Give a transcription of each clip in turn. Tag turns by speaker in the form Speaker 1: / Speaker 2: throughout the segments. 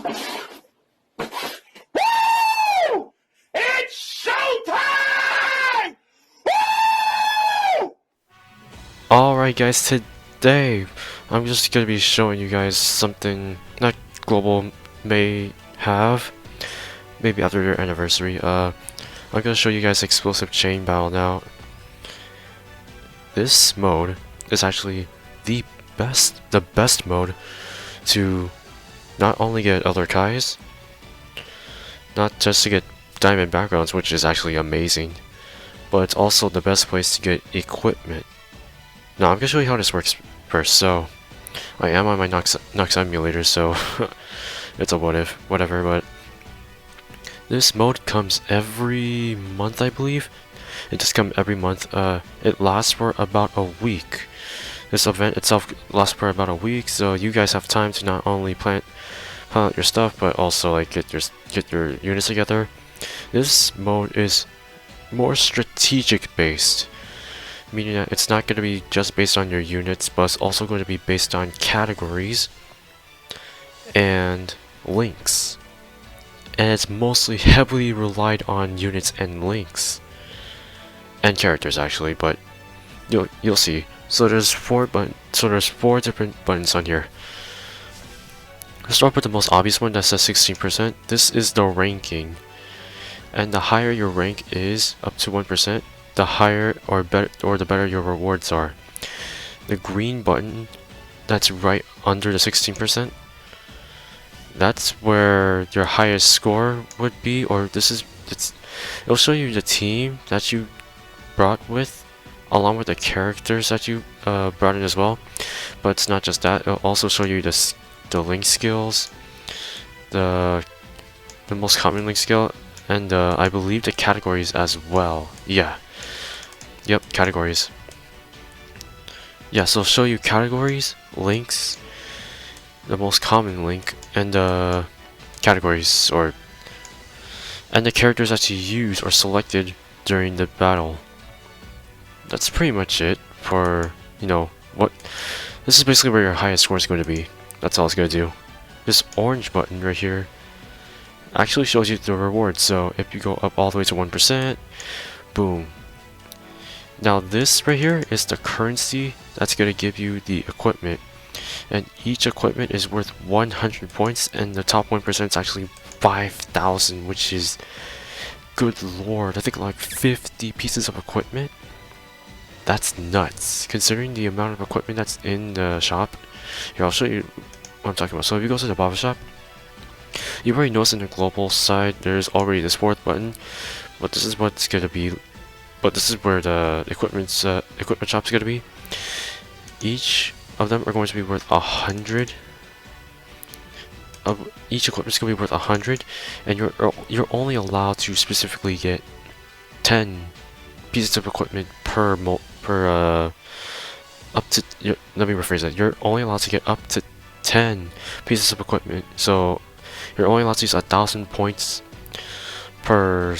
Speaker 1: Woo! It's showtime! Woo!
Speaker 2: Alright guys, today I'm just gonna be showing you guys something that Global may have, maybe after their anniversary. I'm gonna show you guys explosive chain battle now. This mode is actually the best mode to not only get other Kais, not just to get diamond backgrounds, which is actually amazing, but it's also the best place to get equipment. Now I'm gonna show you how this works first. So I am on my Nox emulator, so it's a whatever, but this mode comes every month, I believe. It just comes every month. It lasts for about a week. This event itself lasts for about a week, so you guys have time to not only plan out your stuff, but also like get your units together. This mode is more strategic based, meaning that it's not going to be just based on your units, but it's also going to be based on categories and links. And it's mostly heavily relied on units and links. And characters actually, but you'll see. So there's four different buttons on here. Let's start with the most obvious one that says 16%. This is the ranking. And the higher your rank is, up to 1%, the higher or the better your rewards are. The green button that's right under the 16%, that's where your highest score would be, or it'll show you the team that you brought with, along with the characters that you brought in as well. But it's not just that, it'll also show you the link skills, the most common link skill, and I believe the categories as well. Yep, categories. Yeah, so it'll show you categories, links, the most common link, and categories, and the characters that you use or selected during the battle. That's pretty much it for, this is basically where your highest score is going to be. That's all it's going to do. This orange button right here actually shows you the rewards. So if you go up all the way to 1%, boom. Now this right here is the currency that's going to give you the equipment. And each equipment is worth 100 points, and the top 1% is actually 5,000, which is, good lord, I think like 50 pieces of equipment. That's nuts, considering the amount of equipment that's in the shop. Here, I'll show you what I'm talking about. So if you go to the Baba shop, you already notice in the global side there's already this fourth button, but this is what's gonna be. But this is where the equipment shop's gonna be. Each of them are going to be worth 100. Each equipment's gonna be worth 100, and you're only allowed to specifically get 10 pieces of equipment per let me rephrase that. You're only allowed to get up to 10 pieces of equipment, so you're only allowed to use 1,000 points per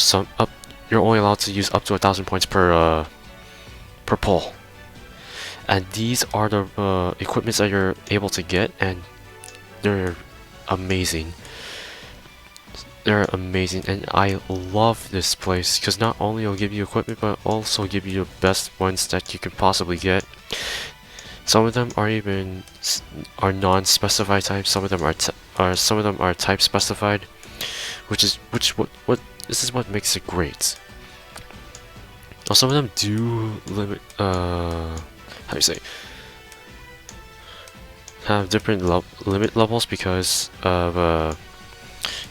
Speaker 2: you're only allowed to use up to 1,000 points per pull. And these are the equipments that you're able to get, and they're amazing. They're amazing, and I love this place because not only it'll give you equipment, but also give you the best ones that you can possibly get. Some of them are non-specified types. Some of them are type specified, this is what makes it great. Now some of them do limit have different limit levels because of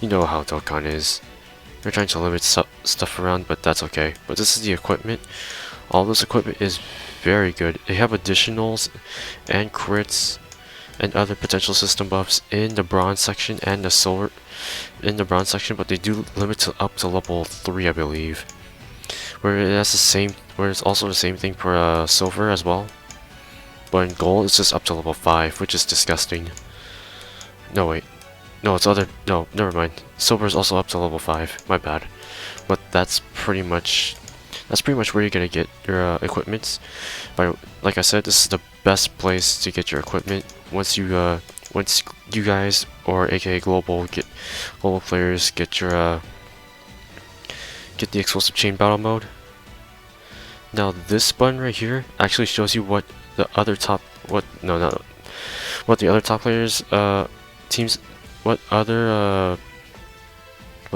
Speaker 2: you know how Dokkan is. They're trying to limit stuff around, but that's okay. But this is the equipment. All this equipment is very good. They have additionals and crits and other potential system buffs in the bronze section and the silver in the bronze section, but they do limit to up to level 3, I believe. Where it's also the same thing for silver as well. But in gold, it's just up to level 5, which is disgusting. No, wait. No, no, never mind. Silver is also up to level 5. My bad. But that's pretty much where you're gonna get your equipment. But like I said, this is the best place to get your equipment. Once you once you guys, or aka global players, get your get the explosive chain battle mode. Now this button right here actually shows you what the other top what the other top players teams what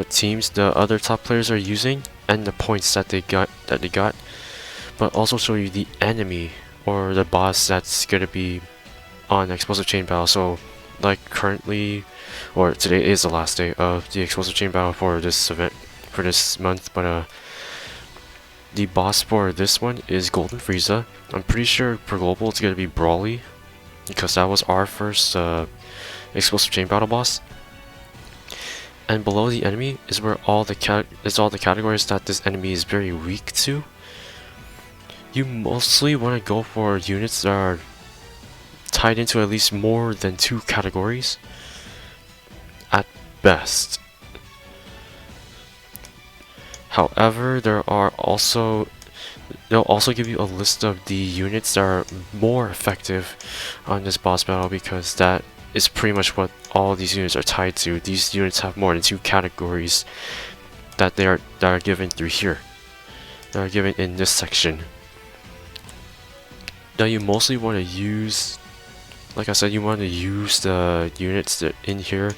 Speaker 2: teams the other top players are using and the points that they got, but also show you the enemy or the boss that's gonna be on explosive chain battle. So like currently, or today is the last day of the explosive chain battle for this event for this month, but the boss for this one is Golden Frieza. I'm pretty sure for global it's gonna be Broly, because that was our first explosive chain battle boss. And below the enemy is where all the categories that this enemy is very weak to. You mostly want to go for units that are tied into at least more than 2 categories at best. However, they'll also give you a list of the units that are more effective on this boss battle, because that is pretty much what all these units are tied to. These units have more than 2 categories that are given through here. That are given in this section. Now you mostly want to use, like I said, you want to use the units that in here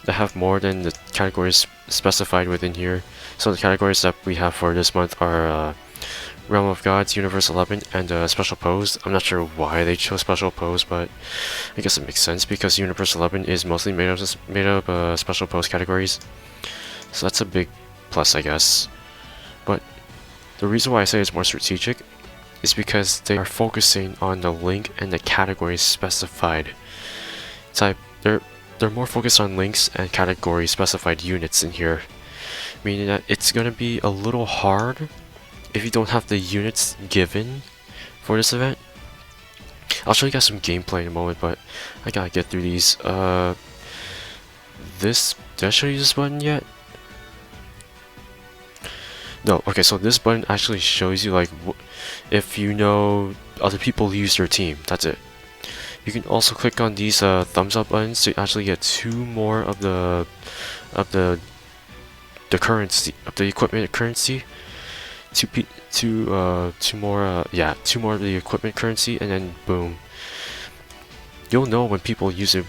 Speaker 2: that have more than the categories specified within here. So the categories that we have for this month are Realm of Gods, Universe 11, and Special Pose. I'm not sure why they chose Special Pose, but I guess it makes sense because Universe 11 is mostly made up Special Pose categories. So that's a big plus, I guess. But the reason why I say it's more strategic is because they are focusing on the link and the categories specified. They're more focused on links and category specified units in here, meaning that it's gonna be a little hard if you don't have the units given for this event. I'll show you guys some gameplay in a moment, but I gotta get through these. Did I show you this button yet? No. Okay, so this button actually shows you like if you know other people use your team. That's it. You can also click on these thumbs up buttons to actually get 2 more of the currency, of the equipment currency. 2 more of the equipment currency, and then boom. You'll know when people use it.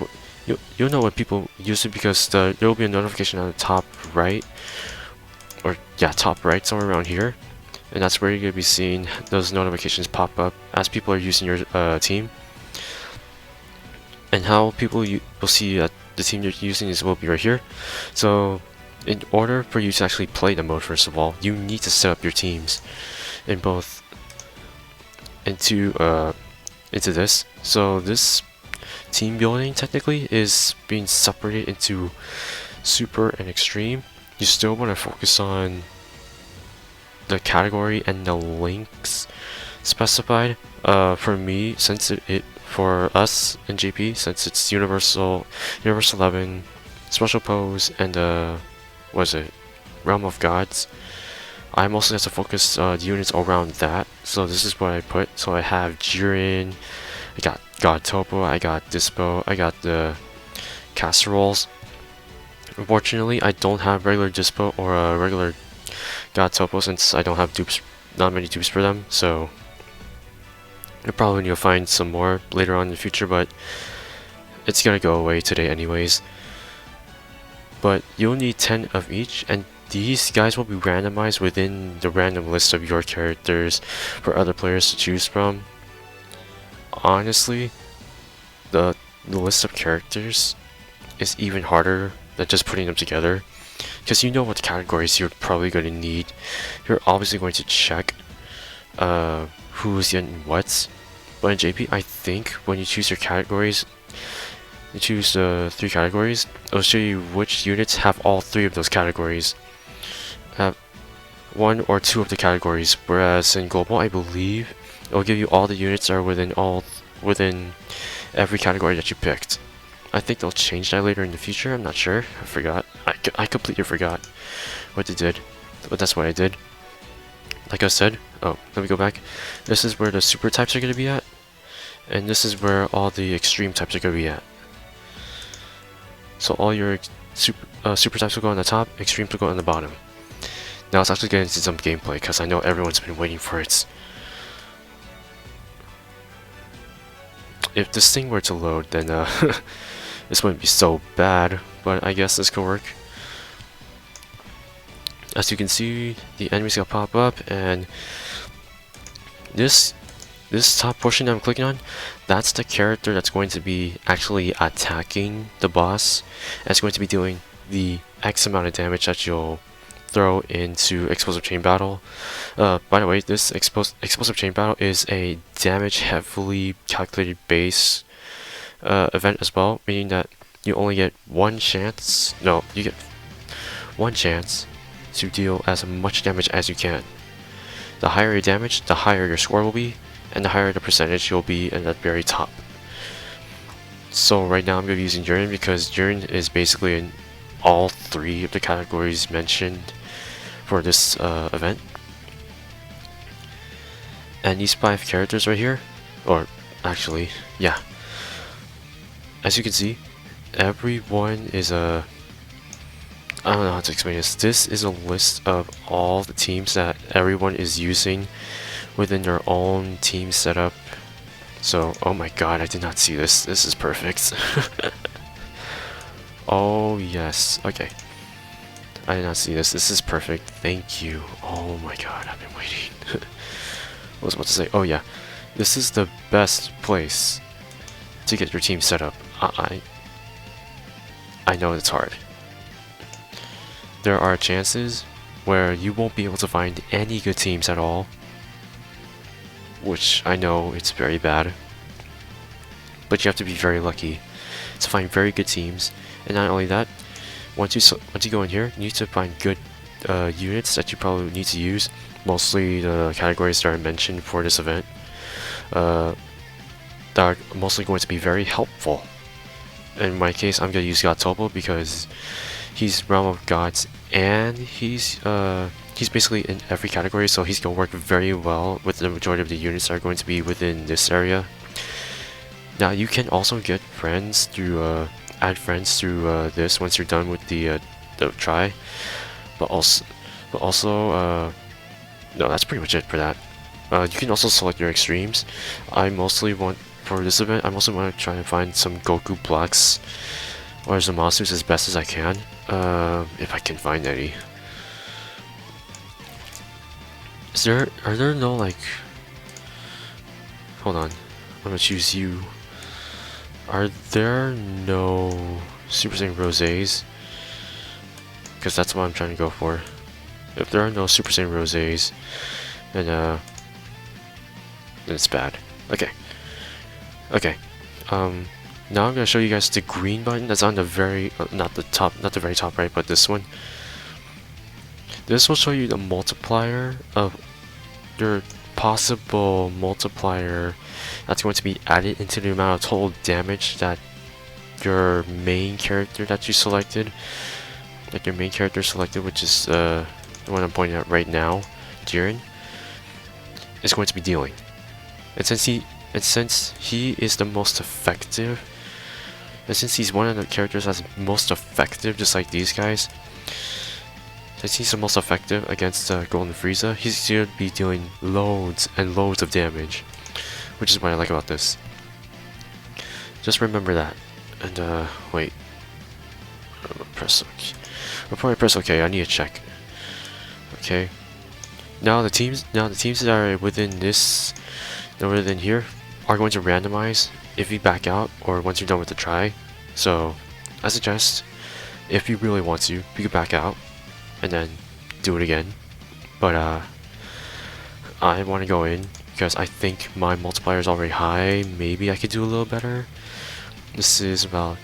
Speaker 2: You'll know when people use it because there will be a notification on the top right, or top right, somewhere around here, and that's where you're gonna be seeing those notifications pop up as people are using your team. And how people will see that the team you're using will be right here. So in order for you to actually play the mode, first of all, you need to set up your teams in both into this. So this team building technically is being separated into super and extreme. You still want to focus on the category and the links specified. For me, since for us in JP, since it's Universe 11, Special Pose, and what is it, Realm of Gods, I mostly have to focus the units around that. So this is what I put. So I have Jiren, I got God Topo, I got Dispo, I got the Casseroles. Unfortunately, I don't have regular Dispo or a regular God Topo since I don't have dupes, not many dupes for them. So you're probably going to find some more later on in the future, but it's gonna go away today anyways. But you'll need 10 of each, and these guys will be randomized within the random list of your characters for other players to choose from. Honestly, the list of characters is even harder than just putting them together, because you know what categories you're probably going to need. You're obviously going to check who's getting what. But in JP, I think when you choose your categories, you choose 3 categories, it'll show you which units have all 3 of those categories. Have 1 or 2 of the categories, whereas in global, I believe it'll give you all the units that are within every category that you picked. I think they'll change that later in the future. I'm not sure. I forgot. I completely forgot what they did, but that's what I did. Like I said, oh, let me go back. This is where the super types are going to be at, and this is where all the extreme types are going to be at. So all your super types will go on the top, extremes will go on the bottom. Now let's actually get into some gameplay because I know everyone's been waiting for it. If this thing were to load, then this wouldn't be so bad, but I guess this could work. As you can see, the enemies gonna pop up, and this top portion that I'm clicking on, that's the character that's going to be actually attacking the boss. And it's going to be doing the X amount of damage that you'll throw into Explosive Chain Battle. By the way, this Explosive Chain Battle is a damage heavily calculated base event as well, meaning that you only get one chance. No, you get one chance to deal as much damage as you can. The higher your damage, the higher your score will be, and the higher the percentage you'll be at the very top. So right now I'm going to be using Jiren because Jiren is basically in all three of the categories mentioned for this event. And these 5 characters right here, or actually, yeah. As you can see, everyone is a... I don't know how to explain this. This is a list of all the teams that everyone is using within their own team setup. So, oh my god, I did not see this. This is perfect. Oh yes, okay. I did not see this. This is perfect. Thank you. Oh my god, I've been waiting. What was I about to say? Oh yeah, this is the best place to get your team set up. I know it's hard. There are chances where you won't be able to find any good teams at all, which I know it's very bad, but you have to be very lucky to find very good teams. And not only that, once you go in here, you need to find good units that you probably need to use, mostly the categories that are mentioned for this event, that are mostly going to be very helpful. In my case, I'm going to use God Topo because he's Realm of Gods, and he's basically in every category, so he's going to work very well with the majority of the units that are going to be within this area. Now you can also get friends through add friends through this once you're done with the try, but also no, that's pretty much it for that. You can also select your extremes. I mostly want, for this event, I mostly want to try and find some Goku blocks or Zamatsus as best as I can, if I can find any. Are there no, like, hold on, I'm gonna choose you. Are there no Super Saiyan Rosés? Because that's what I'm trying to go for. If there are no Super Saiyan Rosés, then it's bad. Okay. Now I'm gonna show you guys the green button that's on the very not the very top right, but this one. This will show you the multiplier of your possible multiplier that's going to be added into the amount of total damage that your main character that you selected, like your main character selected, which is the one I'm pointing at right now, Jiren, is going to be dealing. And since he is the most effective, and since he's one of the characters that's most effective, just like these guys, since he's the most effective against Golden Frieza, he's going to be dealing loads and loads of damage, which is what I like about this. Just remember that. And wait, I'm gonna press OK. I'll probably press OK. I need to check. Okay. Now the teams that are within this, within here, are going to randomize if you back out or once you're done with the try. So I suggest, if you really want to, you can back out and then do it again. But I want to go in because I think my multiplier is already high. Maybe I could do a little better. This is about,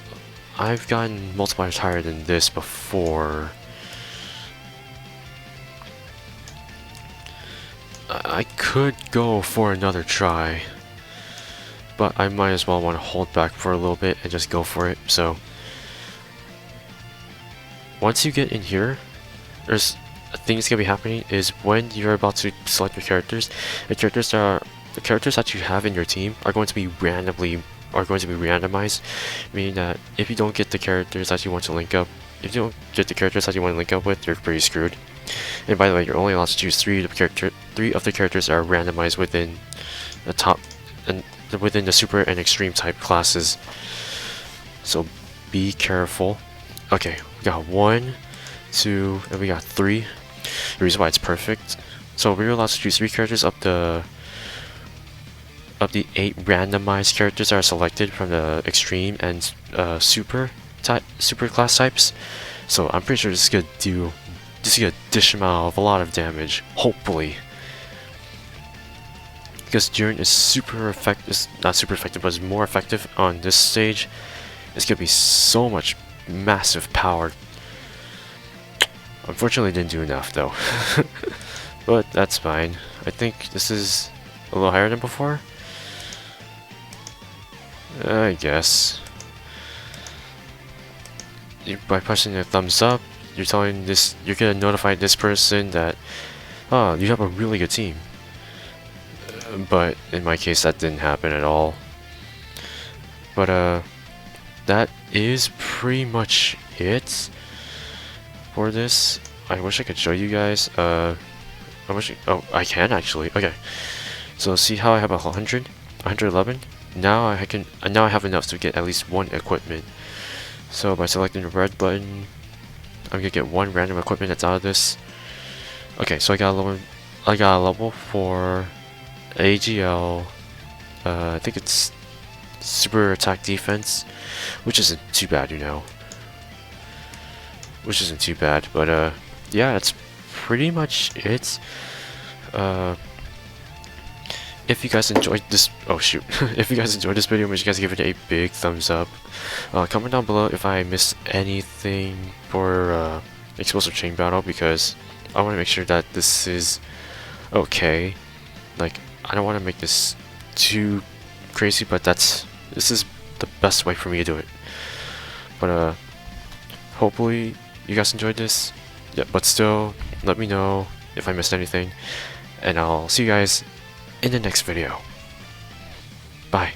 Speaker 2: I've gotten multipliers higher than this before. I could go for another try, but I might as well want to hold back for a little bit and just go for it. So once you get in here, there's a thing that's gonna be happening is when you're about to select your characters, the characters that you have in your team are going to be randomly are going to be randomized, meaning that if you don't get the characters that you want to link up, if you don't get the characters that you want to link up with, you're pretty screwed. And by the way, you're only allowed to choose three of the characters that are randomized within the top and within the super and extreme type classes. So be careful. Okay, we got 1, 2, and we got 3. The reason why it's perfect. So we're allowed to choose 3 characters of the 8 randomized characters that are selected from the extreme and super class types. So I'm pretty sure this is gonna dish him out of a lot of damage, hopefully. Because Jiren is super effective, is not super effective, but is more effective on this stage. It's gonna be so much massive power. Unfortunately, didn't do enough though. But that's fine. I think this is a little higher than before. I guess. By pressing the thumbs up, you're gonna notify this person that, oh, you have a really good team. But in my case, that didn't happen at all. But that is pretty much it for this. I wish I could show you guys. Oh, I can actually. Okay. So see how I have 100, 111. Now I have enough to get at least 1 equipment. So by selecting the red button, I'm gonna get 1 random equipment that's out of this. Okay, so I got a level for AGL. I think it's super attack defense, which isn't too bad, you know. Which isn't too bad, but yeah, that's pretty much it. If you guys enjoyed this, oh shoot, if you guys enjoyed this video, make sure you guys give it a big thumbs up. Comment down below if I missed anything for explosive chain battle, because I want to make sure that this is okay. Like, I don't want to make this too crazy, but this is the best way for me to do it. But hopefully you guys enjoyed this. Yeah, but still, let me know if I missed anything, and I'll see you guys in the next video. Bye.